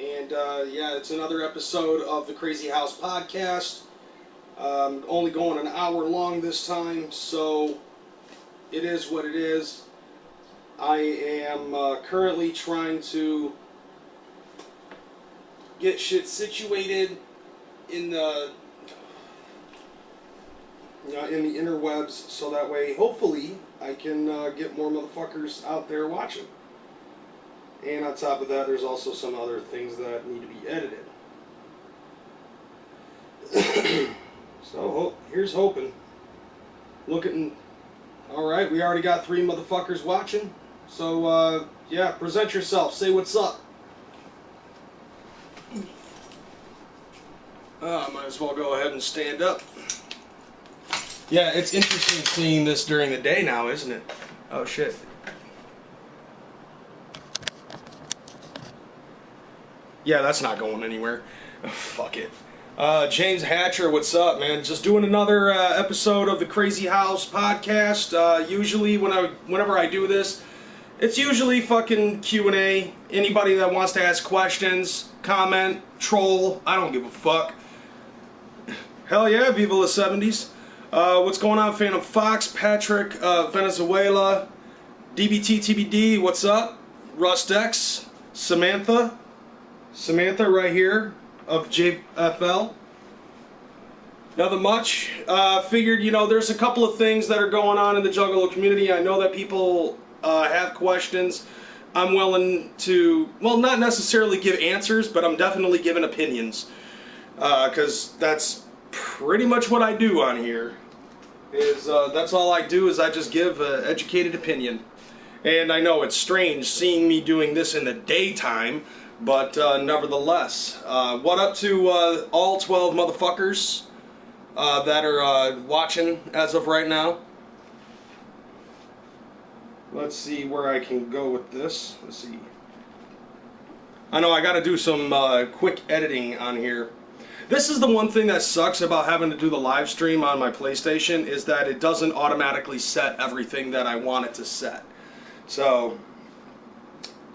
And yeah, it's another episode of the Crazy House Podcast. Only going an hour long this time, so it is what it is. I am currently trying to get shit situated in the interwebs, so that way, hopefully, I can get more motherfuckers out there watching. And on top of that, there's also some other things that need to be edited. So, here's hoping. Looking... Alright, we already got 3 motherfuckers watching. So, yeah, present yourself. Say what's up. Might as well go ahead and stand up. Yeah, it's interesting seeing this during the day now, isn't it? Oh, shit. Yeah, that's not going anywhere. Oh, fuck it. James Hatcher, what's up, man? Just doing another episode of the Crazy House Podcast. Usually, whenever I do this, it's usually fucking Q&A. Anybody that wants to ask questions, comment, troll, I don't give a fuck. Hell yeah, Viva la 70s. What's going on, Phantom Fox, Patrick, Venezuela, DBT TBD, what's up? Rust X, Samantha right here of JFL. Nothing much. Figured, there's a couple of things that are going on in the Juggalo community. I know that people have questions. I'm willing to, well, not necessarily give answers, but I'm definitely giving opinions. Because that's pretty much what I do on here. That's all I do is I just give an educated opinion. And I know it's strange seeing me doing this in the daytime, but nevertheless, what up to all 12 motherfuckers that are watching as of right now? Let's see where I can go with this. Let's see. I know I gotta do some quick editing on here. This is the one thing that sucks about having to do the live stream on my PlayStation, is that it doesn't automatically set everything that I want it to set. So,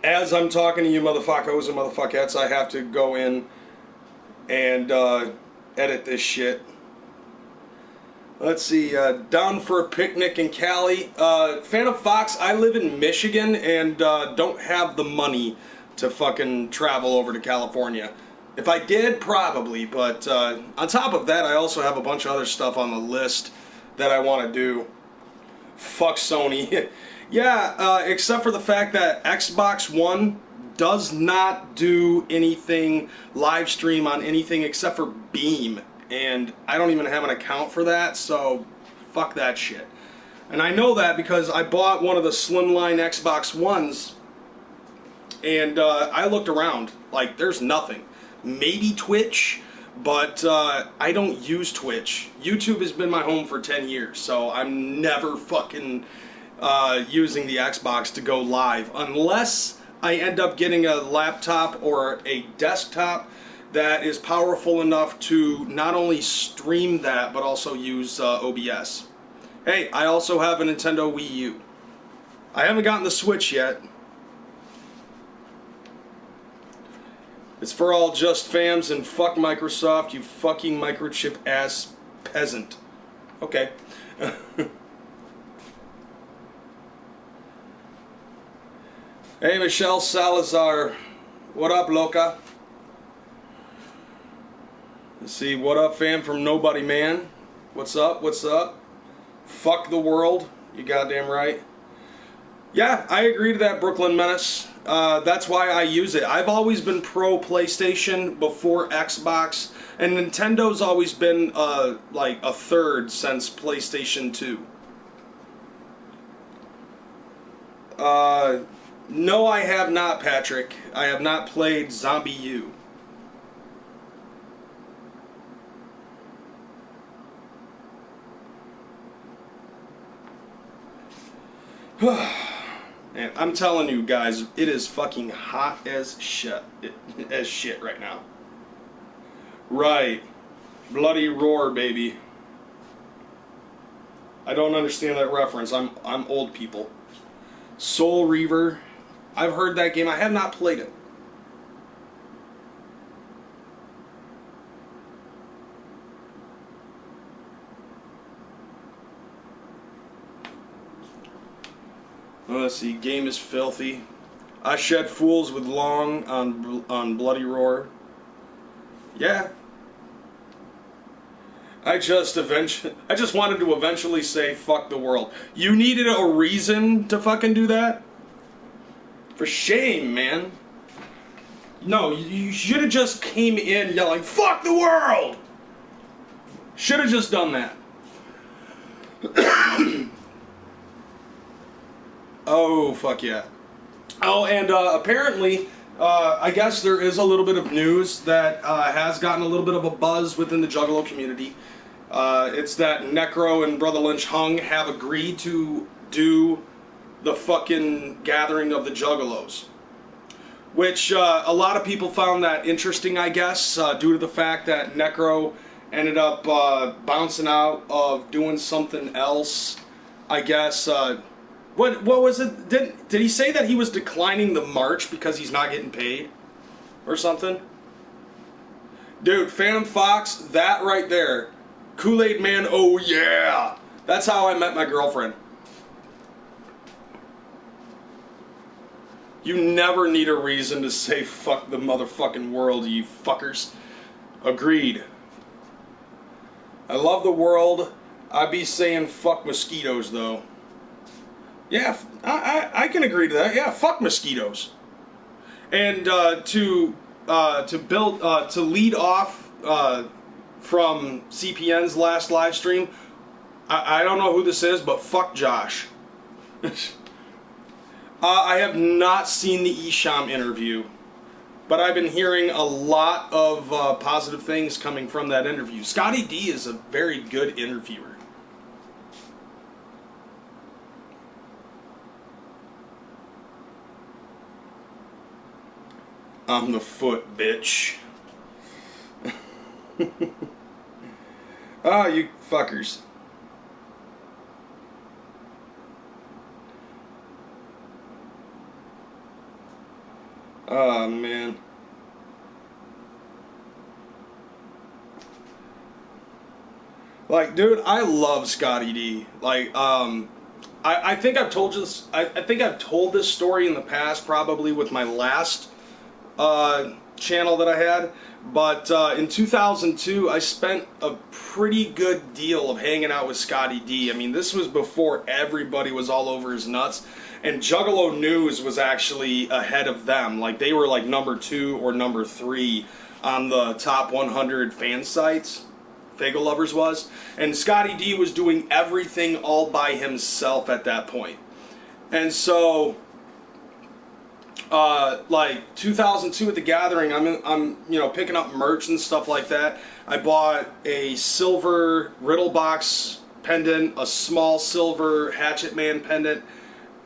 as I'm talking to you motherfuckers and motherfuckettes, I have to go in and edit this shit. Let's see, down for a picnic in Cali. Phantom Fox, I live in Michigan and don't have the money to fucking travel over to California. If I did, probably, but on top of that, I also have a bunch of other stuff on the list that I want to do. Fuck Sony. Yeah, except for the fact that Xbox One does not do anything live stream on anything except for Beam, and I don't even have an account for that, so fuck that shit. And I know that because I bought one of the slimline Xbox Ones, and I looked around, like, there's nothing. Maybe Twitch, but I don't use Twitch. YouTube has been my home for 10 years, so I'm never fucking using the Xbox to go live, unless I end up getting a laptop or a desktop that is powerful enough to not only stream that, but also use OBS. Hey, I also have a Nintendo Wii U. I haven't gotten the Switch yet. It's for all just fams, and fuck Microsoft, you fucking microchip ass peasant. Okay. Hey, Michelle Salazar. What up, Loca? Let's see, what up, fam from Nobody Man? What's up, what's up? Fuck the world, you goddamn right. Yeah, I agree to that, Brooklyn Menace. That's why I use it. I've always been pro PlayStation before Xbox, and Nintendo's always been like a third since PlayStation 2. No, I have not, Patrick. I have not played Zombie U. Man, I'm telling you guys, it is fucking hot as shit right now. Right. Bloody roar, baby. I don't understand that reference. I'm old people. Soul Reaver. I've heard that game. I have not played it. Let's see. Game is filthy. I shed fools with long on Bloody Roar. Yeah. I just wanted to eventually say fuck the world. You needed a reason to fucking do that? For shame, man. No, you should have just came in yelling, fuck the world! Should have just done that. Oh, fuck yeah. Oh, and apparently, I guess there is a little bit of news that has gotten a little bit of a buzz within the Juggalo community. It's that Necro and Brother Lynch Hung have agreed to do the fucking gathering of the Juggalos. Which a lot of people found that interesting, I guess, due to the fact that Necro ended up bouncing out of doing something else, I guess. What was it? Did he say that he was declining the march because he's not getting paid? Or something? Dude, Phantom Fox, that right there. Kool-Aid Man, oh yeah! That's how I met my girlfriend. You never need a reason to say fuck the motherfucking world, you fuckers. Agreed. I love the world. I be saying fuck mosquitoes, though. Yeah, I can agree to that. Yeah, fuck mosquitoes. And to lead off from CPN's last live stream, I don't know who this is, but fuck Josh. I have not seen the Isham interview, but I've been hearing a lot of positive things coming from that interview. Scotty D is a very good interviewer. I'm the foot, bitch. Ah, you fuckers. Oh, man. Like, dude, I love Scotty D. Like, I think I've told you this. I think I've told this story in the past, probably with my last channel that I had. But in 2002, I spent a pretty good deal of hanging out with Scotty D. I mean, this was before everybody was all over his nuts. And Juggalo News was actually ahead of them. Like, they were like number 2 or number 3 on the top 100 fan sites. Fago Lovers was. And Scotty D was doing everything all by himself at that point. And so, like 2002 at the Gathering, I'm you know, picking up merch and stuff like that. I bought a silver Riddle Box pendant, a small silver Hatchet Man pendant.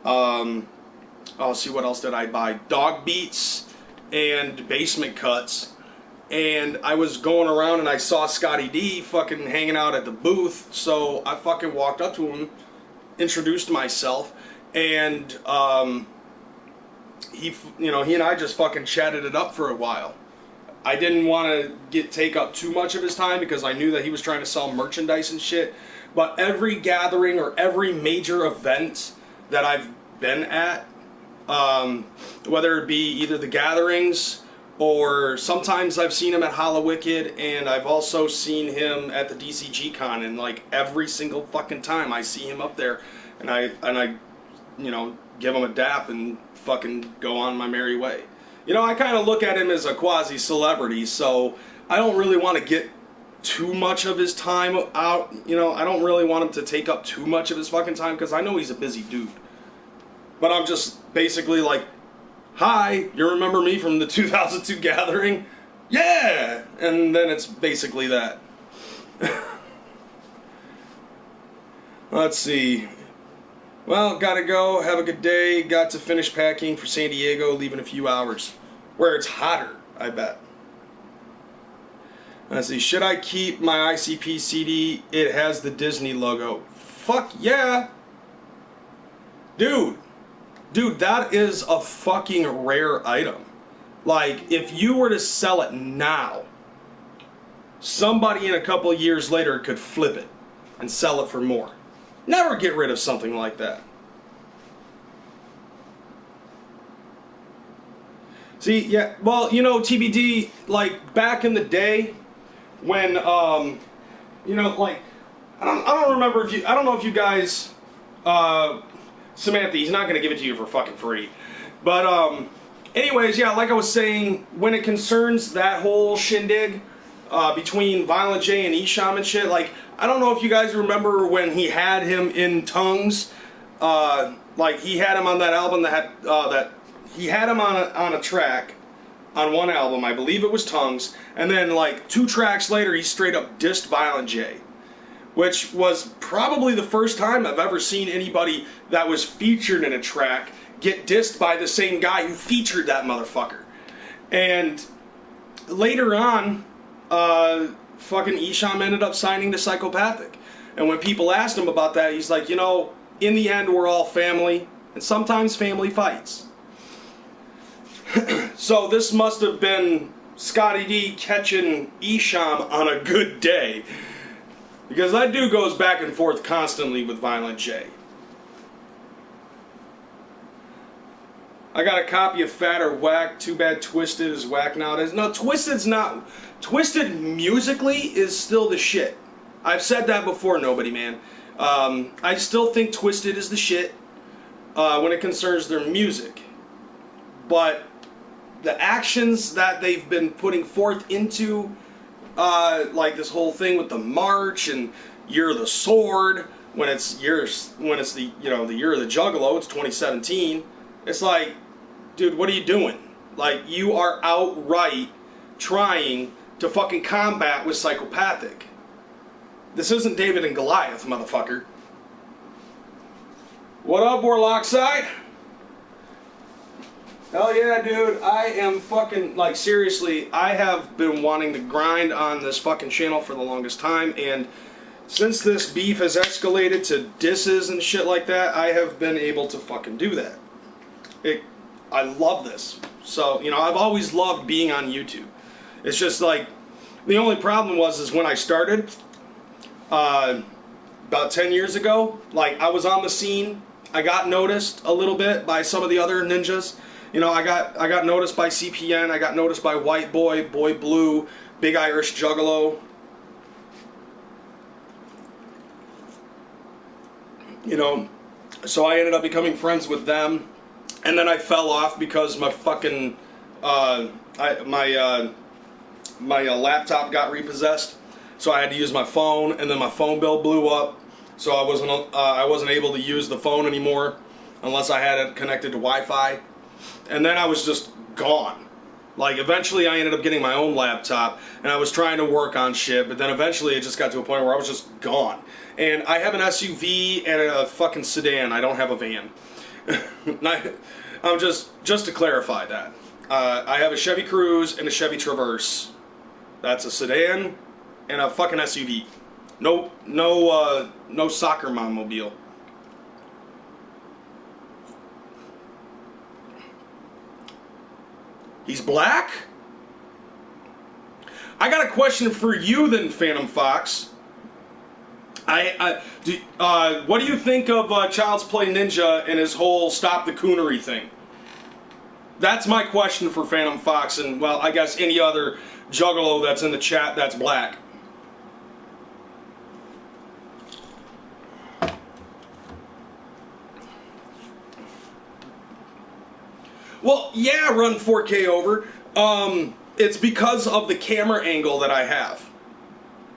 I'll see, what else did I buy? Dog beats and basement cuts. And I was going around and I saw Scotty D fucking hanging out at the booth, so I fucking walked up to him, introduced myself, and he and I just fucking chatted it up for a while. I didn't want to take up too much of his time because I knew that he was trying to sell merchandise and shit. But every gathering or every major event that I've been at, whether it be either the gatherings or sometimes I've seen him at Hallowicked, and I've also seen him at the DCG Con, and like every single fucking time I see him up there, and I you know, give him a dap and fucking go on my merry way. You know, I kind of look at him as a quasi-celebrity, so I don't really want to get too much of his time out. You know, I don't really want him to take up too much of his fucking time because I know he's a busy dude. But I'm just basically like, hi, you remember me from the 2002 Gathering? Yeah! And then it's basically that. Let's see. Well, gotta go. Have a good day. Got to finish packing for San Diego, leave in a few hours. Where it's hotter, I bet. Let's see. Should I keep my ICP CD? It has the Disney logo. Fuck yeah! Dude, that is a fucking rare item. Like, if you were to sell it now, somebody in a couple of years later could flip it and sell it for more. Never get rid of something like that. See, yeah, well, you know, TBD, like, back in the day, when, you know, like, I don't remember if you, I don't know if you guys, Samantha, he's not going to give it to you for fucking free. But, anyways, yeah, like I was saying, when it concerns that whole shindig, between Violent J and Esham and shit, like, I don't know if you guys remember when he had him in Tongues, like, he had him on that album that had, he had him on a track, on one album, I believe it was Tongues, and then, like, 2 tracks later, he straight up dissed Violent J. Which was probably the first time I've ever seen anybody that was featured in a track get dissed by the same guy who featured that motherfucker. And later on, fucking Esham ended up signing to Psychopathic. And when people asked him about that, he's like, you know, in the end, we're all family, and sometimes family fights. So this must have been Scotty D catching Esham on a good day. Because that dude goes back and forth constantly with Violent J. I got a copy of Fat or Whack. Too bad Twisted is whack nowadays. No, Twisted's not. Twisted musically is still the shit. I've said that before, nobody, man. I still think Twisted is the shit when it concerns their music. But the actions that they've been putting forth into, like this whole thing with the march and Year of the Sword, when it's the, you know, the Year of the Juggalo, it's 2017. It's like, dude, what are you doing? Like, you are outright trying to fucking combat with Psychopathic. This isn't David and Goliath, motherfucker. What up, Warlockside? Hell yeah, dude. I am fucking, like, seriously, I have been wanting to grind on this fucking channel for the longest time, and since this beef has escalated to disses and shit like that, I have been able to fucking do that. I love this. So, you know, I've always loved being on YouTube. It's just like, the only problem is when I started, about 10 years ago, like, I was on the scene, I got noticed a little bit by some of the other ninjas. You know, I got noticed by CPN, I got noticed by White Boy, Boy Blue, Big Irish Juggalo. You know, so I ended up becoming friends with them, and then I fell off because my fucking, my laptop got repossessed, so I had to use my phone, and then my phone bill blew up, so I wasn't able to use the phone anymore unless I had it connected to Wi-Fi. And then I was just gone. Like, eventually I ended up getting my own laptop, and I was trying to work on shit, but then eventually it just got to a point where I was just gone. And I have an SUV and a fucking sedan. I don't have a van. I'm just to clarify that. I have a Chevy Cruze and a Chevy Traverse. That's a sedan and a fucking SUV. No soccer mom mobile. He's black? I got a question for you then, Phantom Fox. What do you think of Child's Play Ninja and his whole Stop the Coonery thing? That's my question for Phantom Fox, and, well, I guess any other Juggalo that's in the chat that's black. Well, yeah, run 4K over. It's because of the camera angle that I have.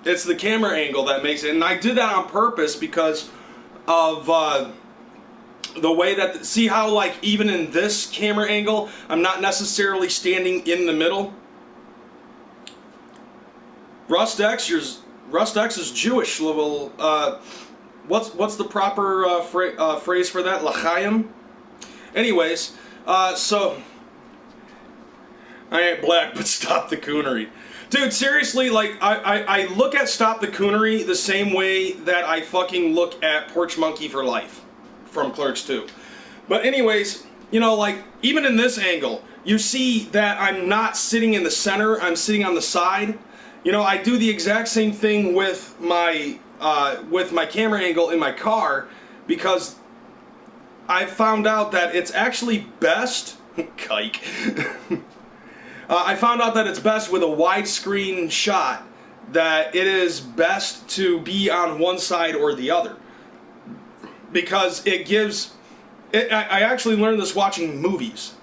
It's the camera angle that makes it, and I did that on purpose because of the way that, see how, like, even in this camera angle, I'm not necessarily standing in the middle? Rust X is Jewish. Well, what's the proper phrase for that? L'chaim? Anyways, so I ain't black, but stop the coonery. Dude, seriously, like, I look at Stop the Coonery the same way that I fucking look at Porch Monkey for Life from Clerks 2. But anyways, you know, like, even in this angle, you see that I'm not sitting in the center, I'm sitting on the side. You know, I do the exact same thing with my camera angle in my car, because I found out that it's actually best Kike. I found out that it's best with a widescreen shot, that it is best to be on one side or the other. Because it gives... I actually learned this watching movies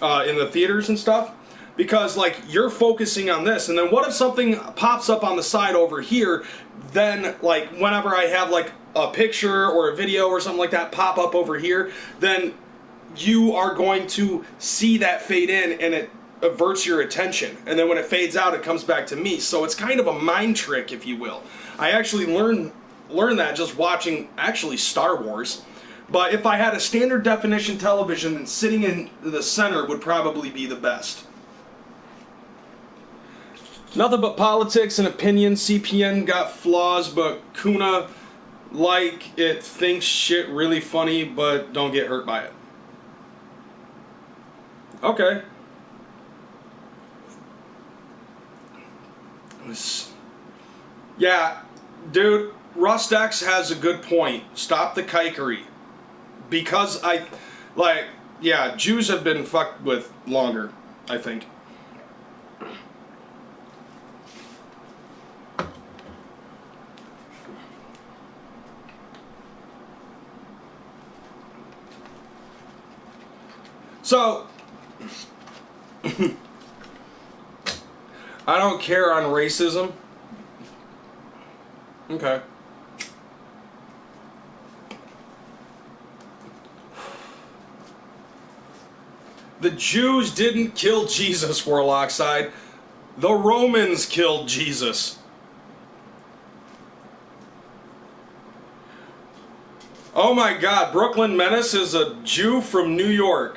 in the theaters and stuff. Because, like, you're focusing on this, and then what if something pops up on the side over here, then, like, whenever I have, like, a picture or a video or something like that pop up over here, then you are going to see that fade in, and it averts your attention. And then when it fades out, it comes back to me. So it's kind of a mind trick, if you will. I actually learned that just watching, actually, Star Wars. But if I had a standard definition television, then sitting in the center would probably be the best. Nothing but politics and opinions. CPN got flaws, but Kuna, like, it thinks shit really funny, but don't get hurt by it. Okay. Yeah, dude, Rustex has a good point. Stop the kikery. Because yeah, Jews have been fucked with longer, I think. So, I don't care on racism. Okay. The Jews didn't kill Jesus, Warlockside. The Romans killed Jesus. Oh my God, Brooklyn Menace is a Jew from New York.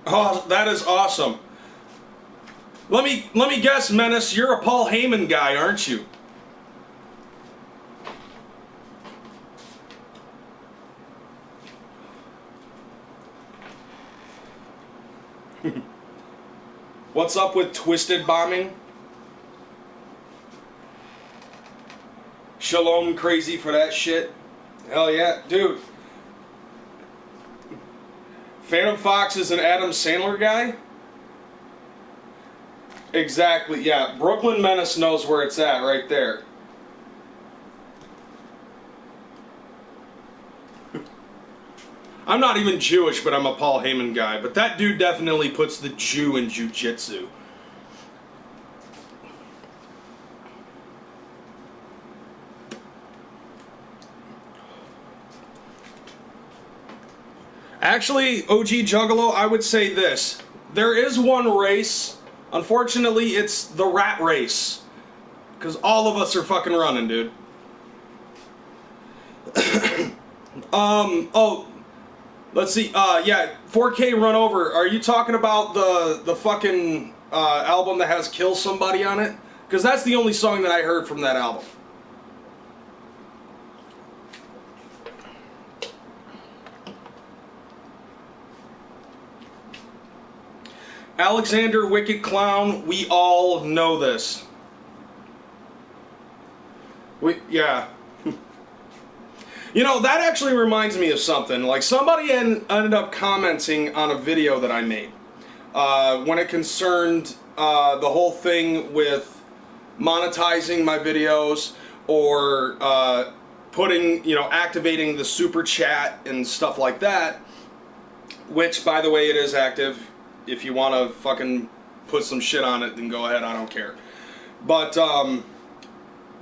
Oh, that is awesome. Let me guess, Menace, you're a Paul Heyman guy, aren't you? What's up with twisted bombing? Shalom crazy for that shit. Hell yeah, dude. Phantom Fox is an Adam Sandler guy? Exactly, yeah. Brooklyn Menace knows where it's at, right there. I'm not even Jewish, but I'm a Paul Heyman guy. But that dude definitely puts the Jew in jiu-jitsu. Actually, OG Juggalo, I would say this. There is one race. Unfortunately, it's the rat race. Because all of us are fucking running, dude. Oh, let's see. Yeah, 4K Run Over. Are you talking about the fucking album that has Kill Somebody on it? Because that's the only song that I heard from that album. Alexander Wicked Clown, we all know this. Yeah. You know, that actually reminds me of something. Like, somebody ended up commenting on a video that I made when it concerned the whole thing with monetizing my videos or putting, you know, activating the super chat and stuff like that, which, by the way, it is active. If you want to fucking put some shit on it, then go ahead, I don't care. But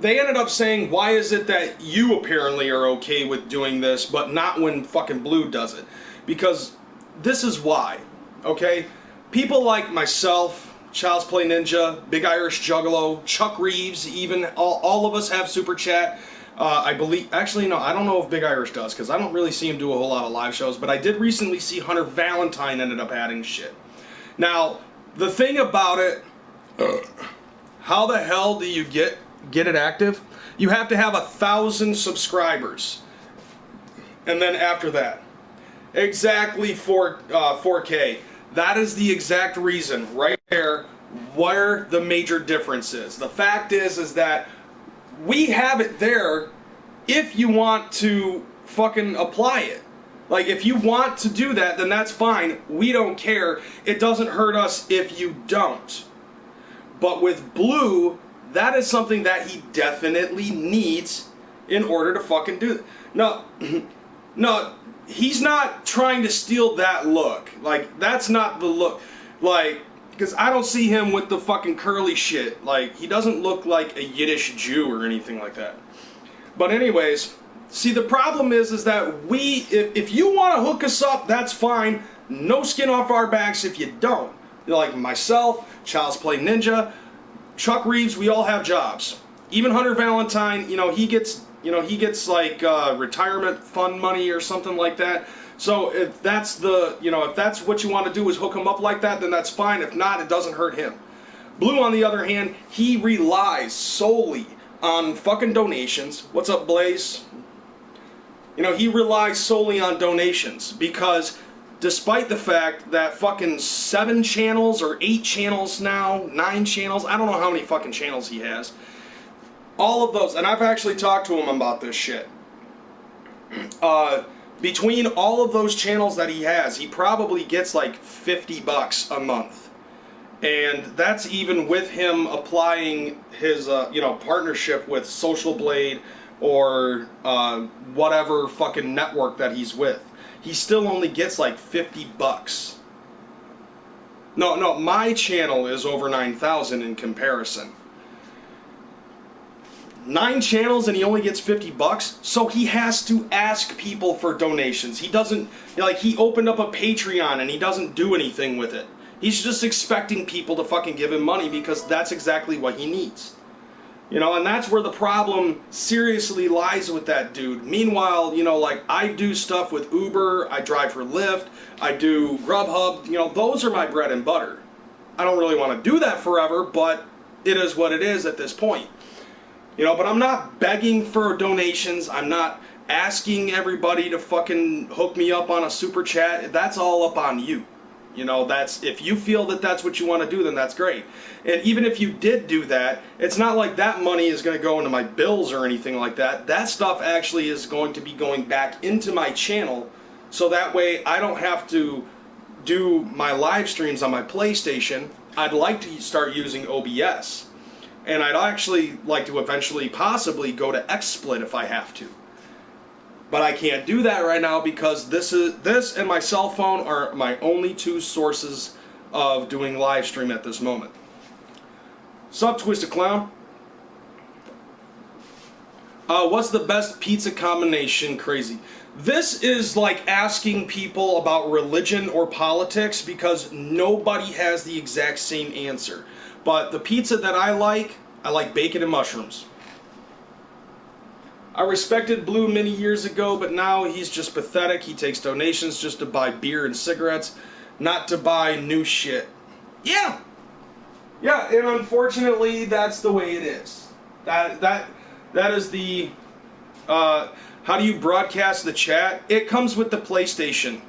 they ended up saying, why is it that you apparently are okay with doing this, but not when fucking Blue does it? Because this is why, okay? People like myself, Child's Play Ninja, Big Irish Juggalo, Chuck Reeves, even, all of us have Super Chat. I believe, actually, no, I don't know if Big Irish does, because I don't really see him do a whole lot of live shows, but I did recently see Hunter Valentine ended up adding shit. Now, the thing about it, how the hell do you get it active? You have to have 1,000 subscribers. And then after that, exactly 4K. That is the exact reason, right there, where the major difference is. The fact is that we have it there if you want to fucking apply it. Like, if you want to do that, then that's fine. We don't care. It doesn't hurt us if you don't. But with Blue, that is something that he definitely needs in order to fucking do it. No, no, he's not trying to steal that look. Like, that's not the look. Like, because I don't see him with the fucking curly shit. Like, he doesn't look like a Yiddish Jew or anything like that. But anyways, see, the problem is that if you want to hook us up, that's fine. No skin off our backs if you don't. Like myself, Child's Play Ninja, Chuck Reeves, we all have jobs. Even Hunter Valentine, he gets like retirement fund money or something like that. So if that's if that's what you want to do is hook him up like that, then that's fine. If not, it doesn't hurt him. Blue, on the other hand, he relies solely on fucking donations. What's up, Blaze? He relies solely on donations because despite the fact that fucking 7 channels or 8 channels now, 9 channels, I don't know how many fucking channels he has. All of those, and I've actually talked to him about this shit. Between all of those channels that he has, he probably gets like $50 a month. And that's even with him applying his, partnership with Social Blade or whatever fucking network that he's with. He still only gets like $50. No, my channel is over 9,000 in comparison. 9 channels and he only gets $50, so he has to ask people for donations. He doesn't, he opened up a Patreon and he doesn't do anything with it. He's just expecting people to fucking give him money because that's exactly what he needs. And that's where the problem seriously lies with that dude. Meanwhile, I do stuff with Uber, I drive for Lyft, I do Grubhub, those are my bread and butter. I don't really want to do that forever, but it is what it is at this point. But I'm not begging for donations. I'm not asking everybody to fucking hook me up on a super chat. That's all up on you. That's, if you feel that that's what you want to do, then that's great. And even if you did do that, it's not like that money is going to go into my bills or anything like that. That stuff actually is going to be going back into my channel, so that way I don't have to do my live streams on my PlayStation. I'd like to start using OBS. And I'd actually like to eventually possibly go to XSplit if I have to. But I can't do that right now because this and my cell phone are my only 2 sources of doing live stream at this moment. Sup, Twisted Clown? What's the best pizza combination, Crazy? This is like asking people about religion or politics because nobody has the exact same answer. But the pizza that I like bacon and mushrooms. I respected Blue many years ago, but now he's just pathetic. He takes donations just to buy beer and cigarettes, not to buy new shit. Yeah, and unfortunately, that's the way it is. That is the how do you broadcast the chat? It comes with the PlayStation.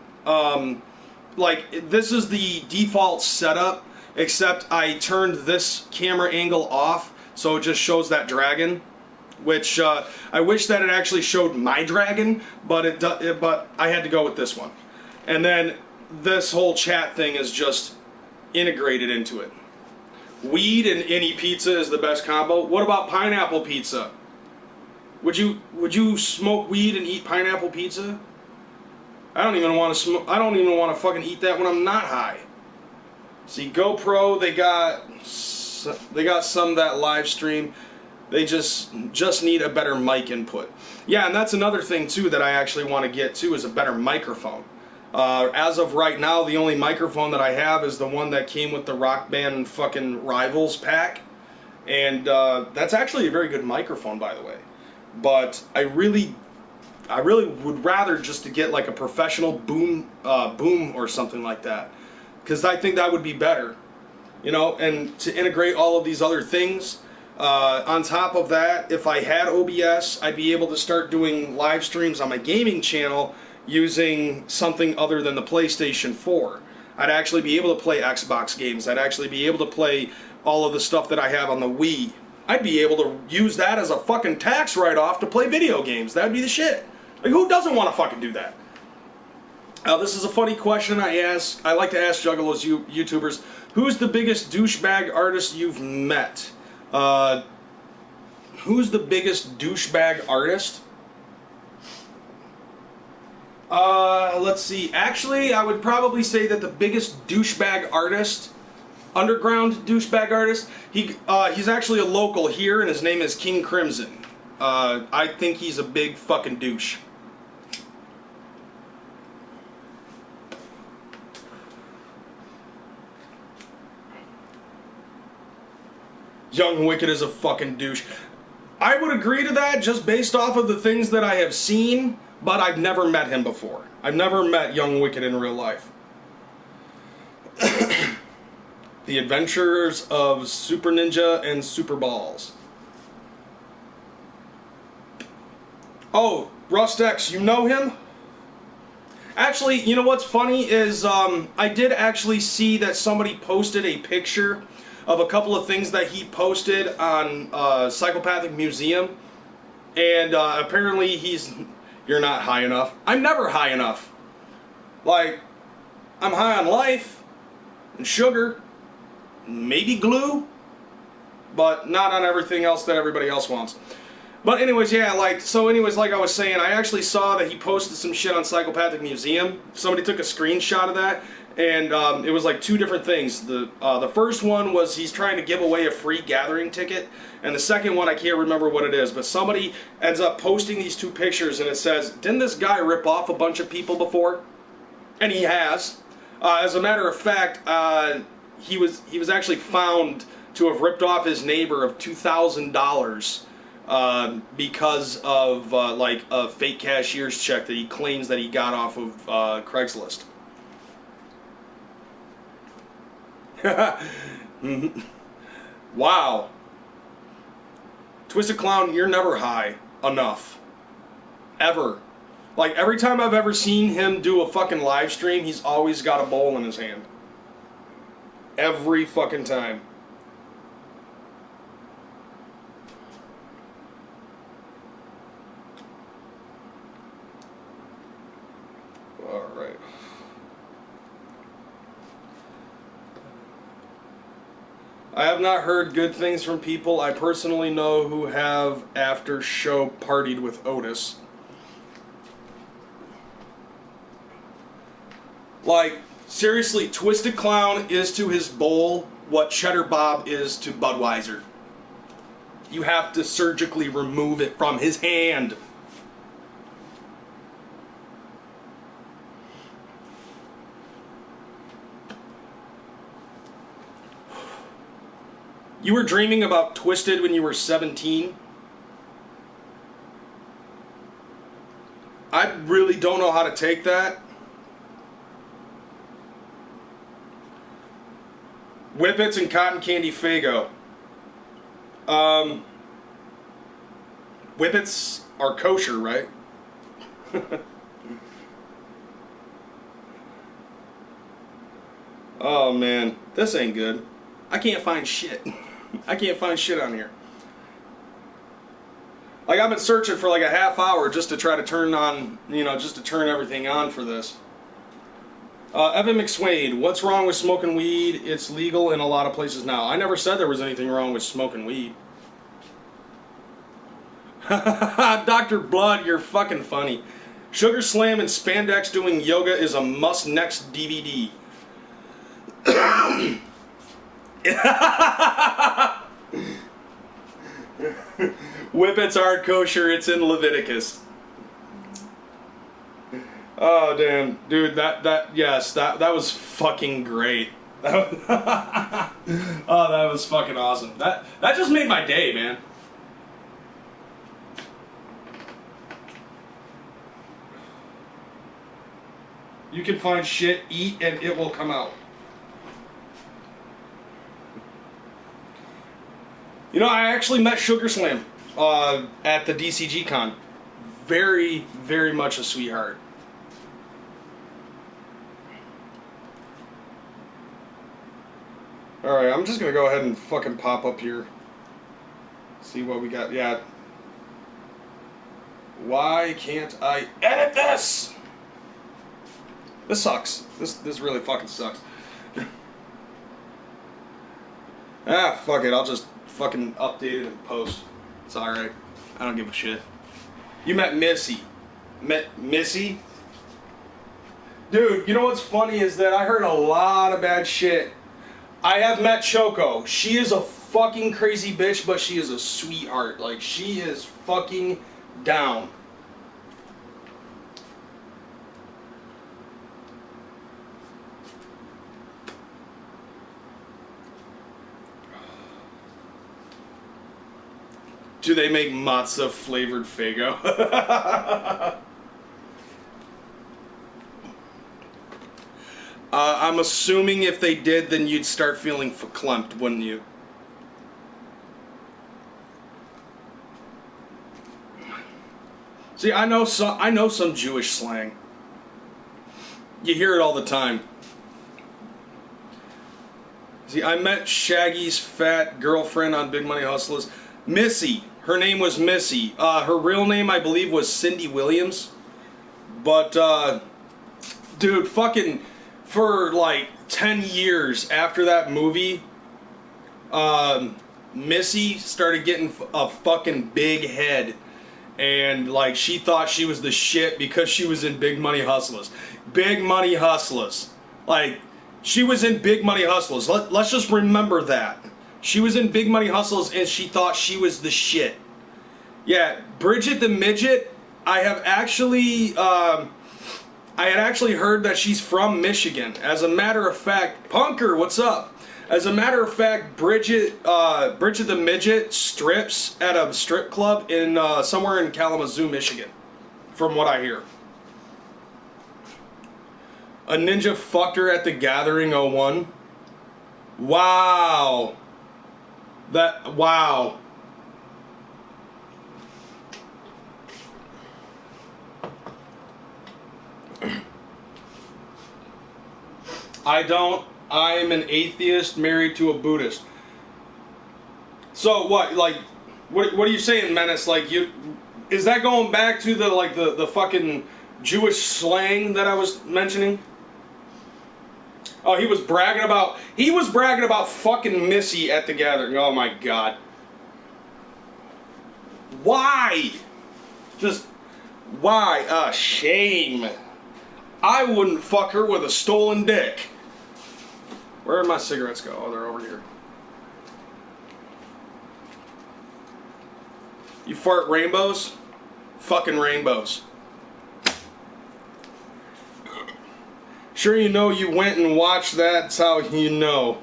This is the default setup, except I turned this camera angle off, so it just shows that dragon. Which I wish that it actually showed my dragon, but but I had to go with this one. And then this whole chat thing is just integrated into it. Weed and any pizza is the best combo. What about pineapple pizza? Would you smoke weed and eat pineapple pizza? I don't even want to smoke. I don't even want to fucking eat that when I'm not high. See, GoPro, they got some of that live stream. They just need a better mic input. Yeah, and that's another thing too that I actually want to get to is a better microphone. As of right now, the only microphone that I have is the one that came with the Rock Band fucking Rivals pack, and that's actually a very good microphone, by the way. But I really would rather just to get like a professional boom or something like that, because I think that would be better, and to integrate all of these other things. On top of that, if I had OBS, I'd be able to start doing live streams on my gaming channel using something other than the PlayStation 4. I'd actually be able to play Xbox games. I'd actually be able to play all of the stuff that I have on the Wii. I'd be able to use that as a fucking tax write-off to play video games. That'd be the shit. Like, who doesn't want to fucking do that? This is a funny question I ask. I like to ask Juggalos YouTubers. Who's the biggest douchebag artist you've met? Who's the biggest douchebag artist? Let's see. Actually, I would probably say that the biggest douchebag artist, underground douchebag artist, he's actually a local here, and his name is King Crimson. I think he's a big fucking douche. Young Wicked is a fucking douche. I would agree to that just based off of the things that I have seen, but I've never met him before. I've never met Young Wicked in real life. The Adventures of Super Ninja and Super Balls. Oh, Rust X, you know him? Actually, you know what's funny is I did actually see that somebody posted a picture of a couple of things that he posted on Psychopathic Museum, and apparently you're not high enough. I'm never high enough. Like, I'm high on life and sugar, maybe glue, but not on everything else that everybody else wants. But anyways, yeah, like I was saying, I actually saw that he posted some shit on Psychopathic Museum. Somebody took a screenshot of that, and it was like two different things. The first one was he's trying to give away a free gathering ticket, and the second one, I can't remember what it is, but somebody ends up posting these two pictures, and it says, didn't this guy rip off a bunch of people before? And he has. As a matter of fact, he was actually found to have ripped off his neighbor of $2,000 because of like a fake cashier's check that he claims that he got off of Craigslist. Wow. Twisted Clown, you're never high enough. Ever. Like, every time I've ever seen him do a fucking live stream, he's always got a bowl in his hand. Every fucking time. Alright. I have not heard good things from people I personally know who have, after show, partied with Otis. Like, seriously, Twisted Clown is to his bowl what Cheddar Bob is to Budweiser. You have to surgically remove it from his hand. You were dreaming about Twisted when you were 17? I really don't know how to take that. Whippets and Cotton Candy Faygo. Whippets are kosher, right? Oh man, this ain't good. I can't find shit. I can't find shit on here. Like, I've been searching for like a half hour just to try to turn on, just to turn everything on for this. Evan McSwade, what's wrong with smoking weed? It's legal in a lot of places now. I never said there was anything wrong with smoking weed. Dr. Blood, you're fucking funny. Sugar Slam and Spandex doing yoga is a must next DVD. Whippets aren't kosher, it's in Leviticus. Oh damn, dude, that was fucking great. Oh, that was fucking awesome. That just made my day, man. You can find shit, eat, and it will come out. I actually met Sugar Slam at the DCG Con. Very, very much a sweetheart. Alright, I'm just gonna go ahead and fucking pop up here. See what we got. Yeah. Why can't I edit this? This sucks. This really fucking sucks. Ah, fuck it. I'll just fucking update it and post. It's alright. I don't give a shit. You met Missy. Met Missy? Dude, you know what's funny is that I heard a lot of bad shit. I have met Choco. She is a fucking crazy bitch, but she is a sweetheart. Like, she is fucking down. Do they make matzo flavored Faygo? I'm assuming if they did, then you'd start feeling verklempt, wouldn't you? See, I know some Jewish slang. You hear it all the time. See, I met Shaggy's fat girlfriend on Big Money Hustlers. Missy. Her name was Missy. Her real name, I believe, was Cindy Williams. But, dude, fucking, for like 10 years after that movie, Missy started getting a fucking big head. And, like, she thought she was the shit because she was in Big Money Hustlers. Big Money Hustlers. Like, she was in Big Money Hustlers. Let's just remember that. She was in Big Money Hustlers and she thought she was the shit. Yeah, Bridget the Midget, I had actually heard that she's from Michigan. As a matter of fact, Punker, what's up? As a matter of fact, Bridget the Midget strips at a strip club in somewhere in Kalamazoo, Michigan, from what I hear. A ninja fucked her at the Gathering 01. Wow. Wow. I'm an atheist married to a Buddhist. So what, like, what are you saying, Menace? Like, is that going back to the fucking Jewish slang that I was mentioning? Oh, he was bragging about fucking Missy at the Gathering. Oh my god. Why? Just, why? Shame. I wouldn't fuck her with a stolen dick. Where did my cigarettes go? Oh, they're over here. You fart rainbows? Fucking rainbows. Sure, you know you went and watched that, that's how you know.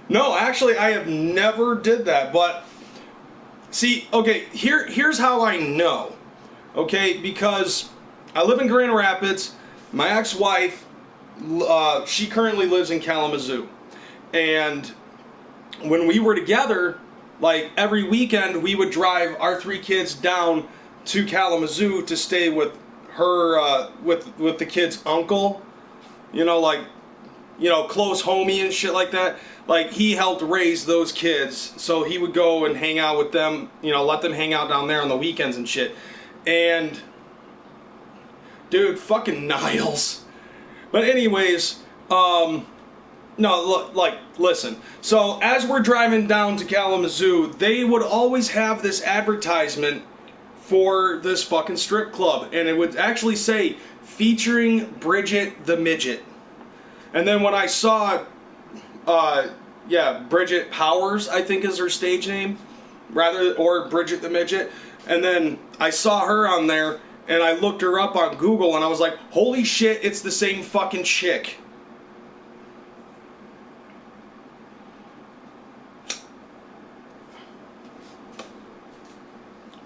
No, actually, I have never did that, but see, okay, here's how I know. Okay, because I live in Grand Rapids, my ex-wife, she currently lives in Kalamazoo, and when we were together, like every weekend, we would drive our 3 kids down to Kalamazoo to stay with her, with the kid's uncle, you know, like, you know, close homie and shit like that. Like, he helped raise those kids, so he would go and hang out with them, you know, let them hang out down there on the weekends and shit. And, dude, fucking Niles. But anyways, no, look, like, listen. So, as we're driving down to Kalamazoo, they would always have this advertisement for this fucking strip club, and it would actually say, featuring Bridget the Midget. And then when I saw, Bridget Powers, I think is her stage name, or Bridget the Midget, and then I saw her on there, and I looked her up on Google, and I was like, holy shit, it's the same fucking chick.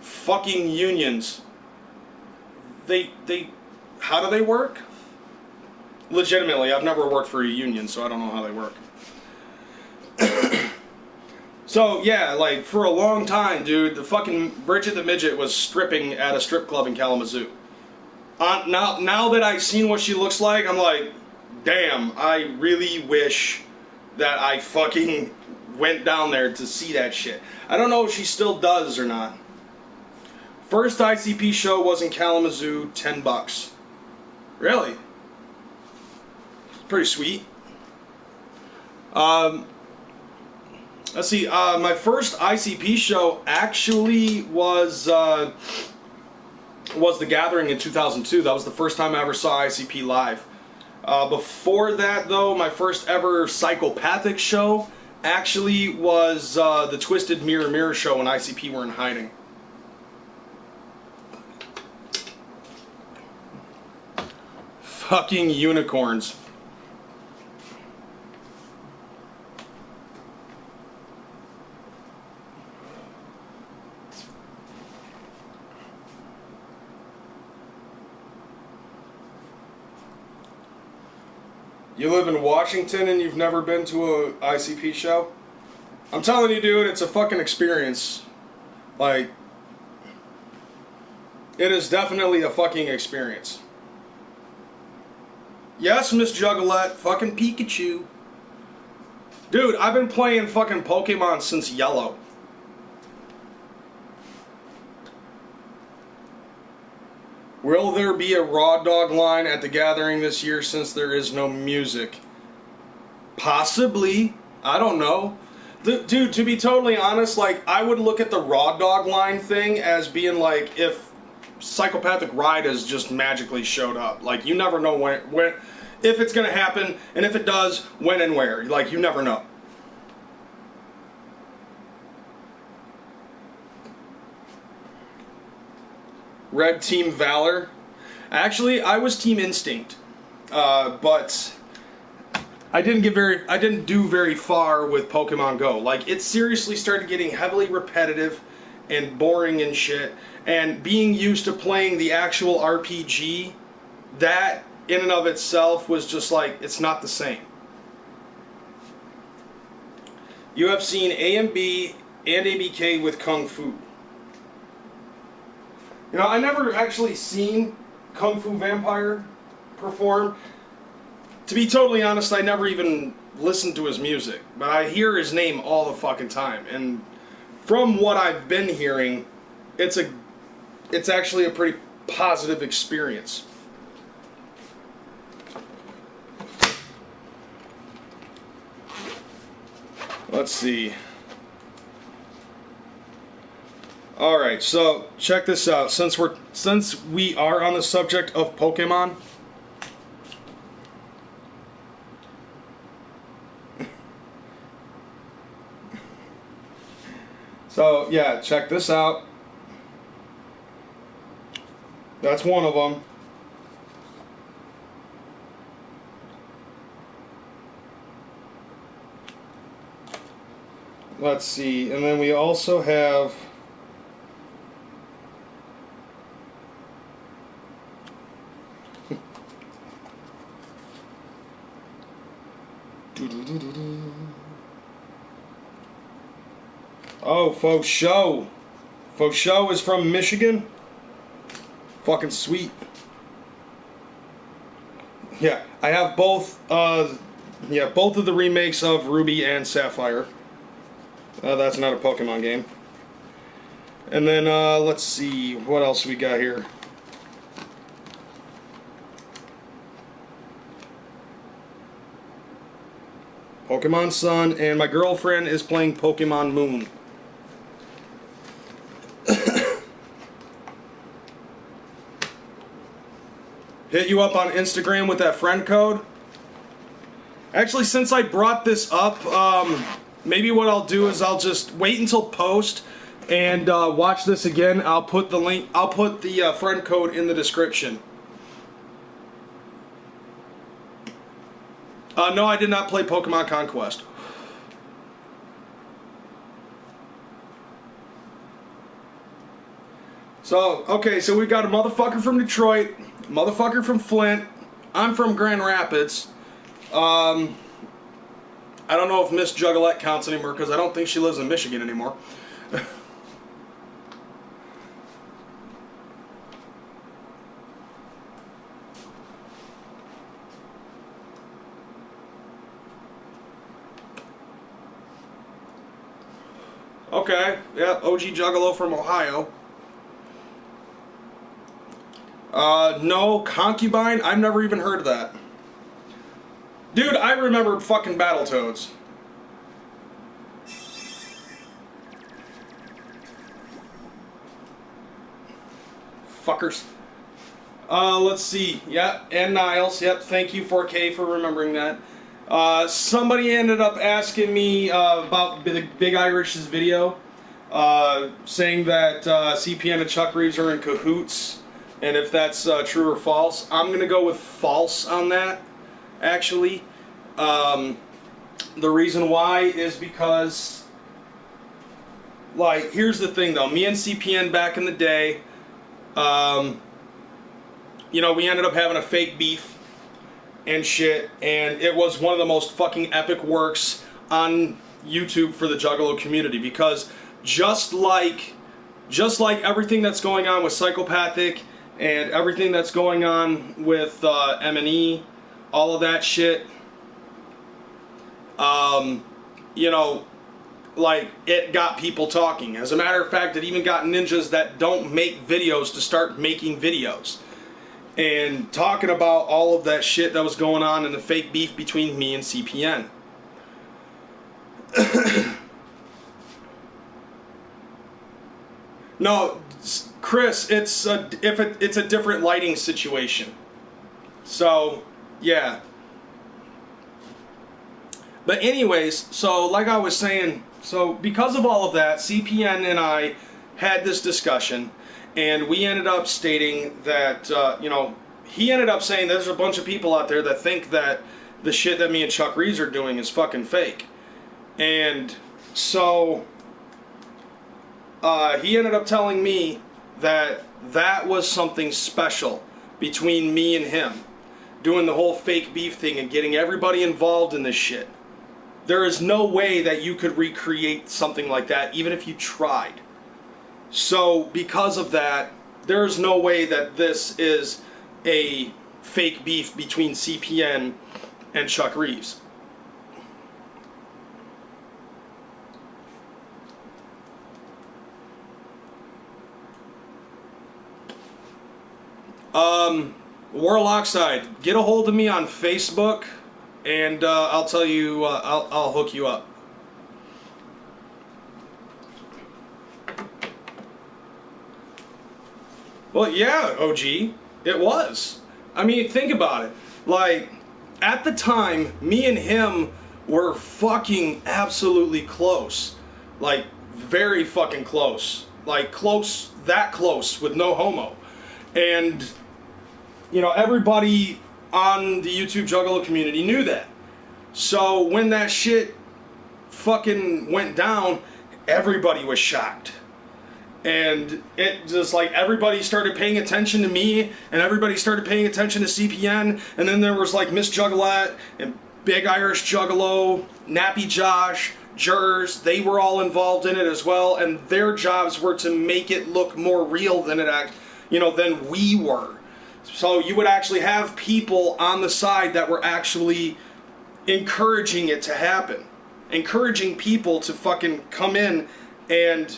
Fucking unions. How do they work? Legitimately, I've never worked for a union, so I don't know how they work. So, yeah, like, for a long time, dude, the fucking Bridget the Midget was stripping at a strip club in Kalamazoo. Now that I've seen what she looks like, I'm like, damn, I really wish that I fucking went down there to see that shit. I don't know if she still does or not. First ICP show was in Kalamazoo, $10. Really? Pretty sweet. Let's see. My first ICP show actually was The Gathering in 2002. That was the first time I ever saw ICP live. Before that, though, my first ever psychopathic show actually was the Twisted Mirror Mirror show when ICP were in hiding. Fucking unicorns. You live in Washington and you've never been to a ICP show? I'm telling you, dude, it's a fucking experience. Like, it is definitely a fucking experience. Yes, Miss Juggalette, fucking Pikachu. Dude, I've been playing fucking Pokemon since Yellow. Will there be a raw dog line at the Gathering this year since there is no music? Possibly. I don't know. Dude, to be totally honest, like, I would look at the raw dog line thing as being like if Psychopathic Ride has just magically showed up. Like, you never know when if it's going to happen, and if it does, when and where. Like, you never know. Red Team Valor. Actually, I was Team Instinct, but I didn't do very far with Pokemon Go. Like, it seriously started getting heavily repetitive and boring and shit. And being used to playing the actual RPG, that in and of itself was just like, it's not the same. You have seen AMB and ABK with Kung Fu. You know, I never actually seen Kung Fu Vampire perform. To be totally honest, I never even listened to his music. But I hear his name all the fucking time. And from what I've been hearing, it's actually a pretty positive experience. Let's see. Alright, so check this out. Since we are on the subject of Pokemon, so yeah, check this out. That's one of them. Let's see, and then we also have oh, Faux Show. Faux Show is from Michigan. Fucking sweet. Yeah, I have both. Both of the remakes of Ruby and Sapphire. That's not a Pokemon game. And then let's see what else we got here. Pokemon Sun, and my girlfriend is playing Pokemon Moon. Hit you up on Instagram with that friend code. Actually, since I brought this up, maybe what I'll do is I'll just wait until post and watch this again. I'll put the link. I'll put the friend code in the description. No, I did not play Pokemon Conquest. So, okay, so we've got a motherfucker from Detroit, a motherfucker from Flint. I'm from Grand Rapids. I don't know if Miss Juggalette counts anymore because I don't think she lives in Michigan anymore. Okay, yeah, OG Juggalo from Ohio. No, Concubine? I've never even heard of that. Dude, I remember fucking Battletoads. Fuckers. Let's see. Yep, and Niles. Yep, thank you 4K for remembering that. Somebody ended up asking me about Big Irish's video, saying that CPN and Chuck Reeves are in cahoots, and if that's true or false. I'm gonna go with false on that, actually. The reason why is because, like, here's the thing though. Me and CPN back in the day, you know, we ended up having a fake beef and shit, and it was one of the most fucking epic works on YouTube for the Juggalo community, because just like everything that's going on with Psychopathic and everything that's going on with M&E, all of that shit, you know, like, it got people talking. As a matter of fact, it even got ninjas that don't make videos to start making videos and talking about all of that shit that was going on in the fake beef between me and CPN. No, Chris, it's a different lighting situation. So, yeah. But anyways, so like I was saying, so because of all of that, CPN and I had this discussion, and we ended up stating that, you know, he ended up saying there's a bunch of people out there that think that the shit that me and Chuck Reeves are doing is fucking fake. And so he ended up telling me that that was something special between me and him, doing the whole fake beef thing and getting everybody involved in this shit. There is no way that you could recreate something like that, even if you tried. So, because of that, there is no way that this is a fake beef between CPN and Chuck Reeves. Warlockside, get a hold of me on Facebook, and I'll tell you, I'll hook you up. Well, yeah, OG, it was. I mean, think about it. Like, at the time, me and him were fucking absolutely close. Like, very fucking close. Like, close, that close, with no homo. And, you know, everybody on the YouTube Juggalo community knew that. So when that shit fucking went down, everybody was shocked. And it just, like, everybody started paying attention to me, and everybody started paying attention to CPN, and then there was, like, Miss Juggalette, and Big Irish Juggalo, Nappy Josh, Jers, they were all involved in it as well, and their jobs were to make it look more real than it than we were. So you would actually have people on the side that were actually encouraging it to happen. Encouraging people to fucking come in and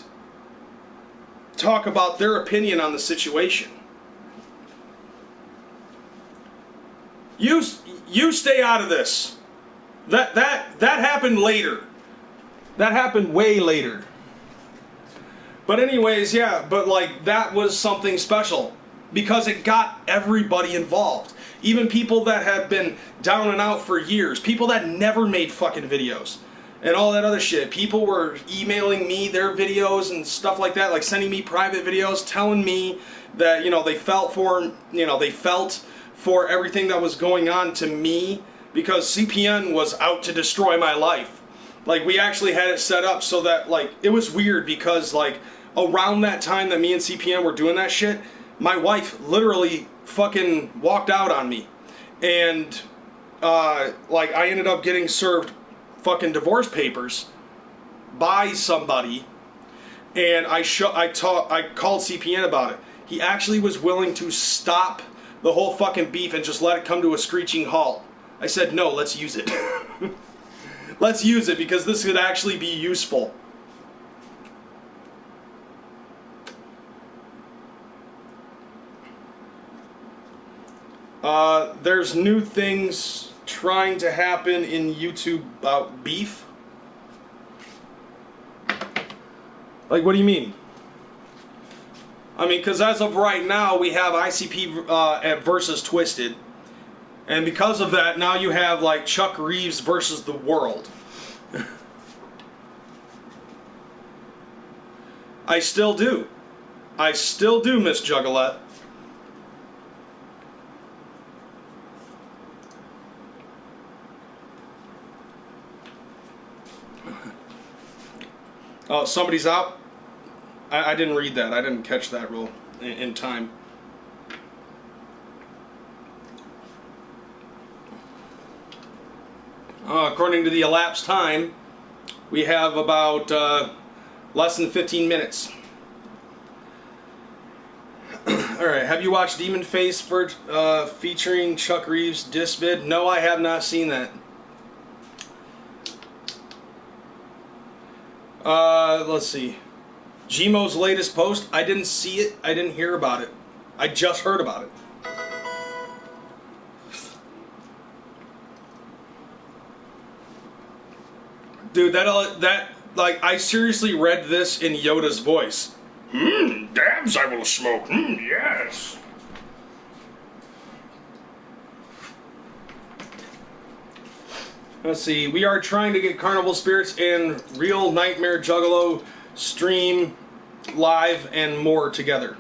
talk about their opinion on the situation. You stay out of this. That happened later. That happened way later. But anyways, yeah, but like, that was something special because it got everybody involved. Even people that have been down and out for years, people that never made fucking videos and all that other shit. People were emailing me their videos and stuff like that, like sending me private videos, telling me that, you know, they felt for everything that was going on to me, because CPN was out to destroy my life. Like, we actually had it set up so that, like, it was weird because, like, around that time that me and CPN were doing that shit, my wife literally fucking walked out on me. And, like, I ended up getting served fucking divorce papers by somebody, and I called CPN about it. He actually was willing to stop the whole fucking beef and just let it come to a screeching halt. I said, no, let's use it. Let's use it, because this could actually be useful. There's new things trying to happen in YouTube about beef? Like, what do you mean? I mean, because as of right now, we have ICP versus Twisted. And because of that, now you have, like, Chuck Reeves versus the world. I still do. I still do, Miss Juggalo. Oh, somebody's out? I didn't read that. I didn't catch that real in time. According to the elapsed time, we have about less than 15 minutes. Alright, have you watched Demon Face featuring Chuck Reeves Disbid? No, I have not seen that. Let's see. Gmo's latest post, I didn't see it, I didn't hear about it. I just heard about it. Dude, like, I seriously read this in Yoda's voice. Dabs I will smoke. Yes. Let's see. We are trying to get Carnival Spirits and Real Nightmare Juggalo stream live and more together.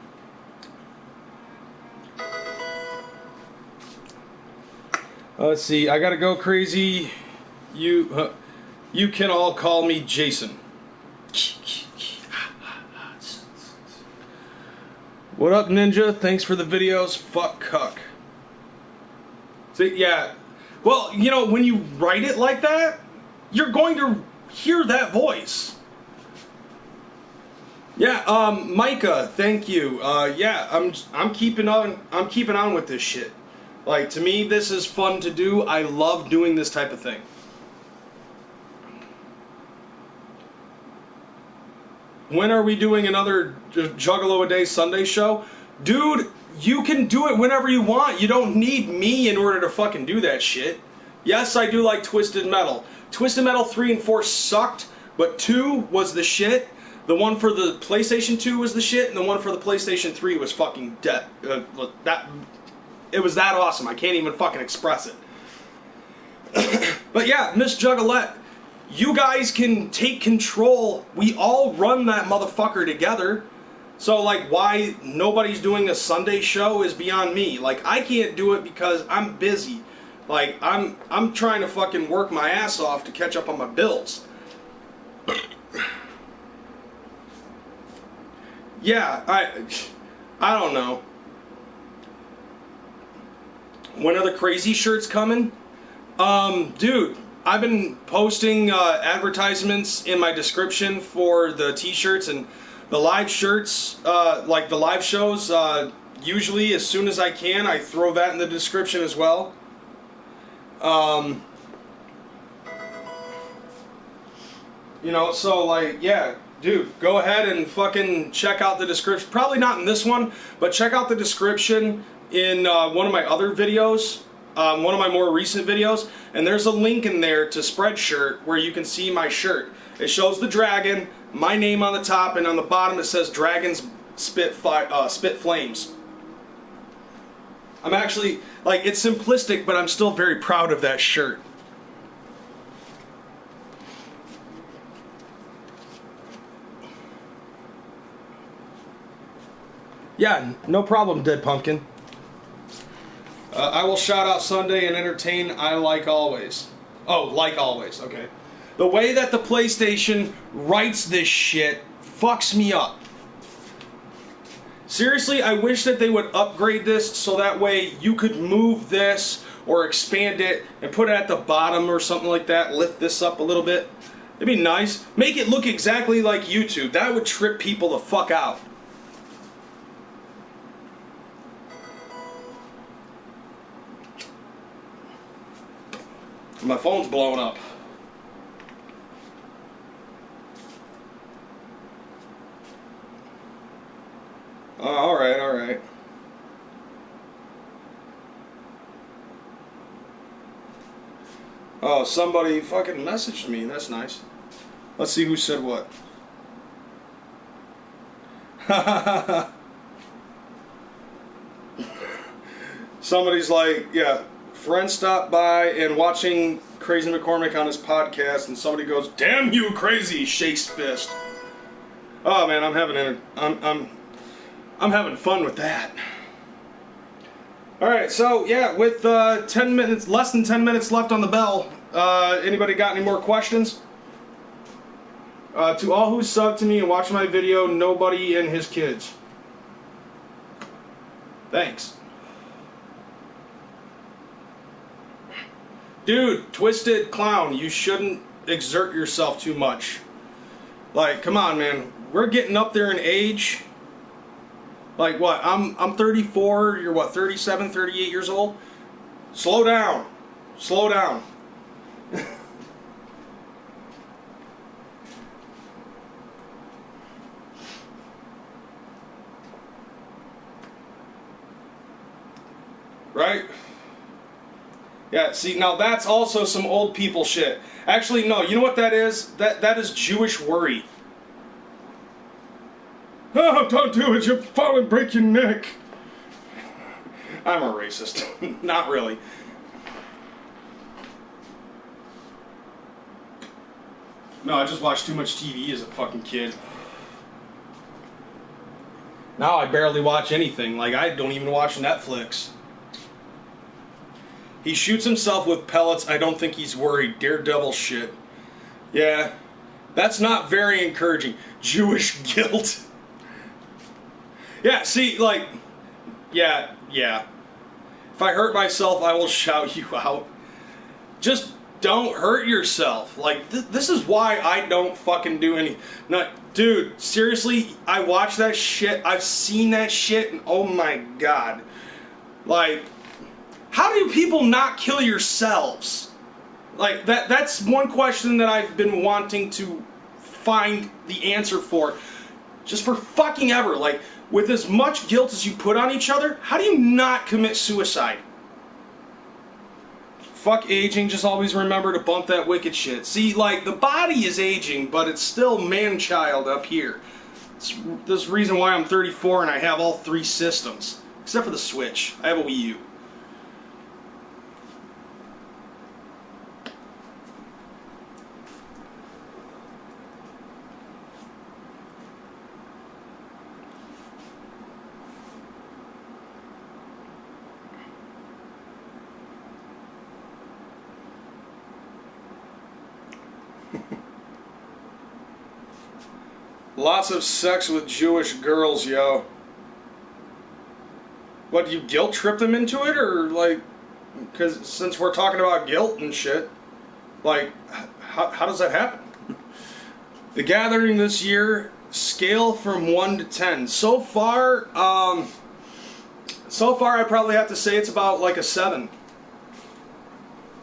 Let's see. I gotta go crazy. You can all call me Jason. What up, Ninja? Thanks for the videos. Fuck cuck. See, yeah. Well, you know, when you write it like that, you're going to hear that voice. Yeah, Micah, thank you. Yeah, I'm keeping on with this shit. Like, to me, this is fun to do. I love doing this type of thing. When are we doing another Juggalo A Day Sunday show? Dude, you can do it whenever you want. You don't need me in order to fucking do that shit. Yes, I do like Twisted Metal. Twisted Metal 3 and 4 sucked, but 2 was the shit. The one for the PlayStation 2 was the shit, and the one for the PlayStation 3 was fucking dead. It was that awesome. I can't even fucking express it. But yeah, Miss Juggalette, you guys can take control. We all run that motherfucker together. So, like, why nobody's doing a Sunday show is beyond me. Like, I can't do it because I'm busy. Like, I'm trying to fucking work my ass off to catch up on my bills. Yeah, I don't know. When are the crazy shirts coming? Dude, I've been posting advertisements in my description for the t-shirts and the live shirts, like the live shows. Usually, as soon as I can, I throw that in the description as well. You know, so, like, yeah, dude, go ahead and fucking check out the description. Probably not in this one, but check out the description in one of my other videos. One of my more recent videos, and there's a link in there to Spreadshirt where you can see my shirt. It shows the dragon, my name on the top, and on the bottom it says Dragons Spit Flames. I'm actually, like, it's simplistic, but I'm still very proud of that shirt. Yeah, no problem, Dead Pumpkin. I will shout out Sunday and entertain I like always. Oh, like always, okay. The way that the PlayStation writes this shit fucks me up. Seriously, I wish that they would upgrade this so that way you could move this or expand it and put it at the bottom or something like that. Lift this up a little bit. It'd be nice. Make it look exactly like YouTube. That would trip people the fuck out. My phone's blowing up. Alright, alright. Oh, somebody fucking messaged me. That's nice. Let's see who said what. Somebody's like, yeah, friend stopped by and watching KreyzMcKormik on his podcast, and somebody goes, "Damn you, crazy!" Shakes fist. Oh man, I'm having fun with that. All right, so yeah, with 10 minutes, less than 10 minutes left on the bell. Anybody got any more questions? To all who sub to me and watch my video, nobody and his kids. Thanks. Dude, Twisted Clown, you shouldn't exert yourself too much. Like, come on, man. We're getting up there in age. Like, what? I'm 34. You're, what, 37, 38 years old? Slow down. Slow down. Right? Yeah, see, now that's also some old people shit. Actually, no, you know what that is? That is Jewish worry. Oh, don't do it, you'll fall and break your neck. I'm a racist. Not really. No, I just watched too much TV as a fucking kid. Now I barely watch anything. Like, I don't even watch Netflix. He shoots himself with pellets. I don't think he's worried. Daredevil shit. Yeah, that's not very encouraging. Jewish guilt. Yeah, see, like, yeah. If I hurt myself, I will shout you out. Just don't hurt yourself. Like, this is why I don't fucking do any... No, dude, seriously, I watch that shit. I've seen that shit, and oh my god. Like... How do people not kill yourselves? Like, that's one question that I've been wanting to find the answer for. Just for fucking ever. Like, with as much guilt as you put on each other, how do you not commit suicide? Fuck aging, just always remember to bump that wicked shit. See, like, the body is aging, but it's still man-child up here. This is the reason why I'm 34 and I have all 3 systems. Except for the Switch. I have a Wii U. Lots of sex with Jewish girls, yo. What, do you guilt trip them into it, or like, because since we're talking about guilt and shit, like, how does that happen? The gathering this year, scale from 1 to 10. So far I probably have to say it's about like a 7.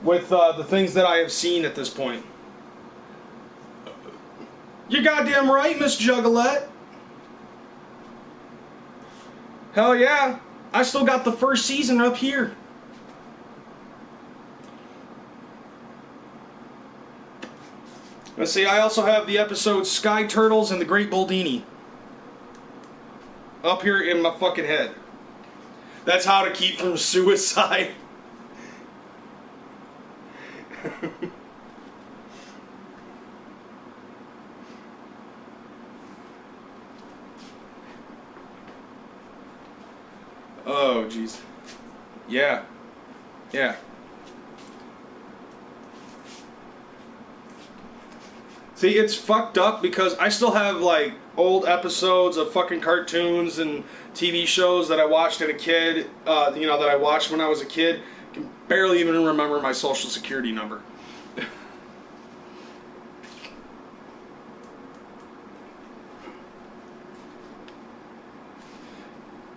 With the things that I have seen at this point. You're goddamn right, Miss Juggalette. Hell yeah. I still got the first season up here. Let's see, I also have the episode Sky Turtles and the Great Boldini. Up here in my fucking head. That's how to keep from suicide. Oh, jeez. Yeah. See, it's fucked up because I still have, like, old episodes of fucking cartoons and TV shows that I watched as a kid, that I watched when I was a kid. I can barely even remember my social security number.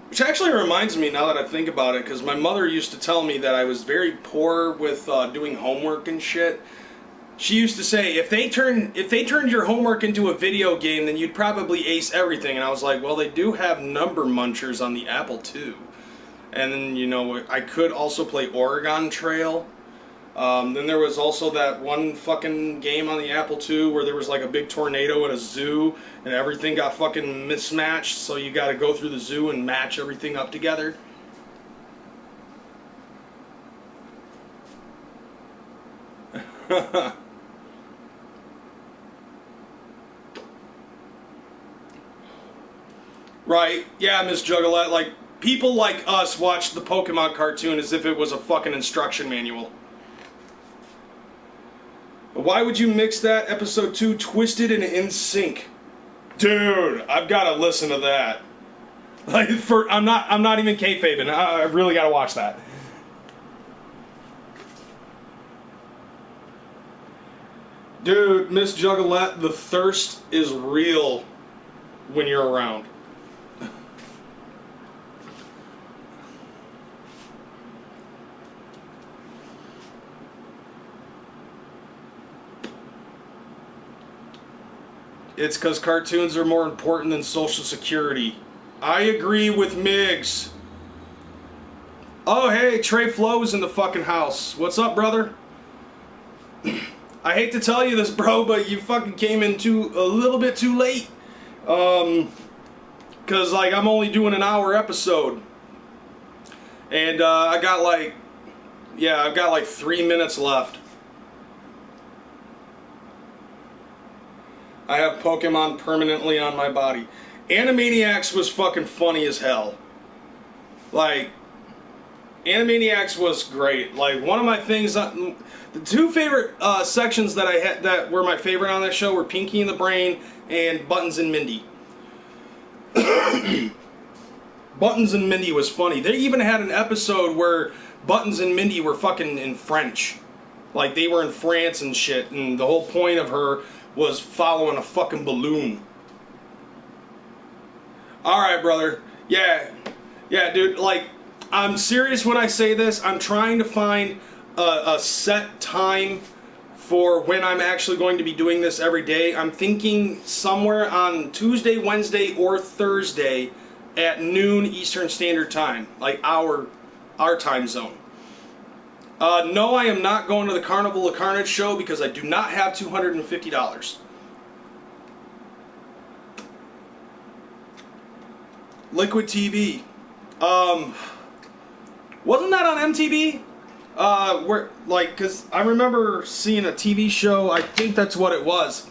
Which actually reminds me, now that I think about it, because my mother used to tell me that I was very poor with doing homework and shit. She used to say, if they turned your homework into a video game, then you'd probably ace everything. And I was like, well, they do have number munchers on the Apple II. And then, I could also play Oregon Trail. Then there was also that one fucking game on the Apple II where there was like a big tornado at a zoo and everything got fucking mismatched, so you gotta go through the zoo and match everything up together. Right, yeah, Miss Juggalo, like, people like us watched the Pokemon cartoon as if it was a fucking instruction manual. Why would you mix that? Episode 2, Twisted and In Sync. Dude, I've gotta listen to that. Like, I'm not even kayfabing. I really gotta watch that. Dude, Miss Juggalette, the thirst is real when you're around. It's because cartoons are more important than Social Security. I agree with Miggs. Oh, hey, Trey Flo's in the fucking house. What's up, brother? I hate to tell you this, bro, but you fucking came in a little bit too late. Cause like I'm only doing an hour episode, and I've got like 3 minutes left. I have Pokemon permanently on my body. Animaniacs was fucking funny as hell. Like, Animaniacs was great. Like, one of my things, the two favorite sections that I had that were my favorite on that show were Pinky and the Brain and Buttons and Mindy. Buttons and Mindy was funny. They even had an episode where Buttons and Mindy were fucking in French. Like, they were in France and shit, and the whole point of her was following a fucking balloon. Alright, brother. Yeah, dude, like, I'm serious when I say this. I'm trying to find a set time for when I'm actually going to be doing this every day. I'm thinking somewhere on Tuesday, Wednesday, or Thursday at noon Eastern Standard Time, like our time zone. No, I am not going to the Carnival of Carnage show because I do not have $250. Liquid TV. Wasn't that on MTV? Cause I remember seeing a TV show, I think that's what it was,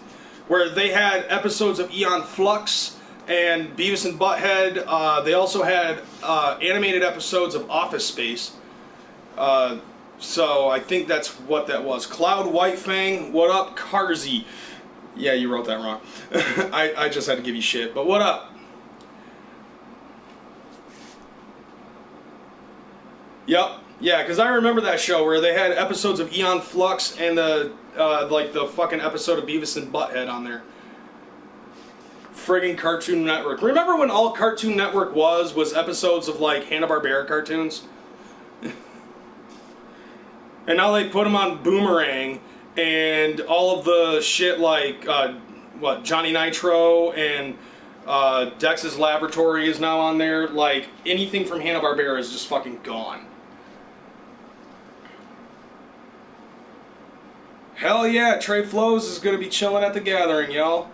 where they had episodes of Aeon Flux and Beavis and Butthead. They also had animated episodes of Office Space. So I think that's what that was. Cloud Whitefang, what up, Carzy? Yeah, you wrote that wrong. I just had to give you shit, but what up? Yep, yeah, because I remember that show where they had episodes of Aeon Flux and the fucking episode of Beavis and Butthead on there. Friggin' Cartoon Network. Remember when all Cartoon Network was episodes of like Hanna-Barbera cartoons? And now they put them on Boomerang, and all of the shit like, Johnny Nitro and Dex's Laboratory is now on there. Like, anything from Hanna-Barbera is just fucking gone. Hell yeah, Trey Flows is going to be chilling at the gathering, y'all.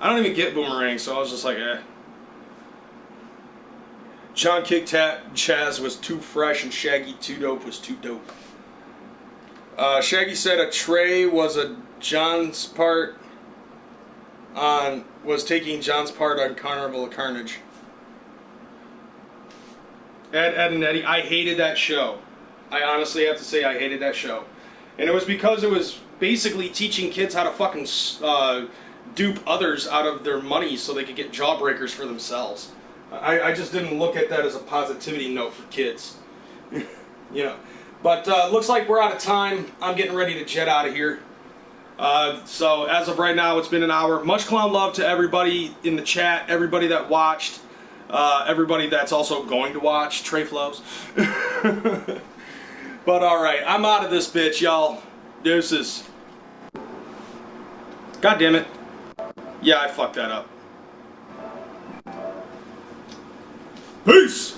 I don't even get Boomerang, so I was just like, eh. John Kick Chaz was too fresh and Shaggy Too Dope was too dope. Shaggy said a Trey was taking John's part on Carnival of Carnage. Ed and Eddie, I hated that show. I honestly have to say I hated that show. And it was because it was basically teaching kids how to fucking dupe others out of their money so they could get jawbreakers for themselves. I just didn't look at that as a positivity note for kids. You know. But looks like we're out of time. I'm getting ready to jet out of here. So as of right now, it's been an hour. Much clown love to everybody in the chat, everybody that watched, everybody that's also going to watch, Trey Flows. But alright, I'm out of this bitch, y'all. Deuces. God damn it. Yeah, I fucked that up. Peace!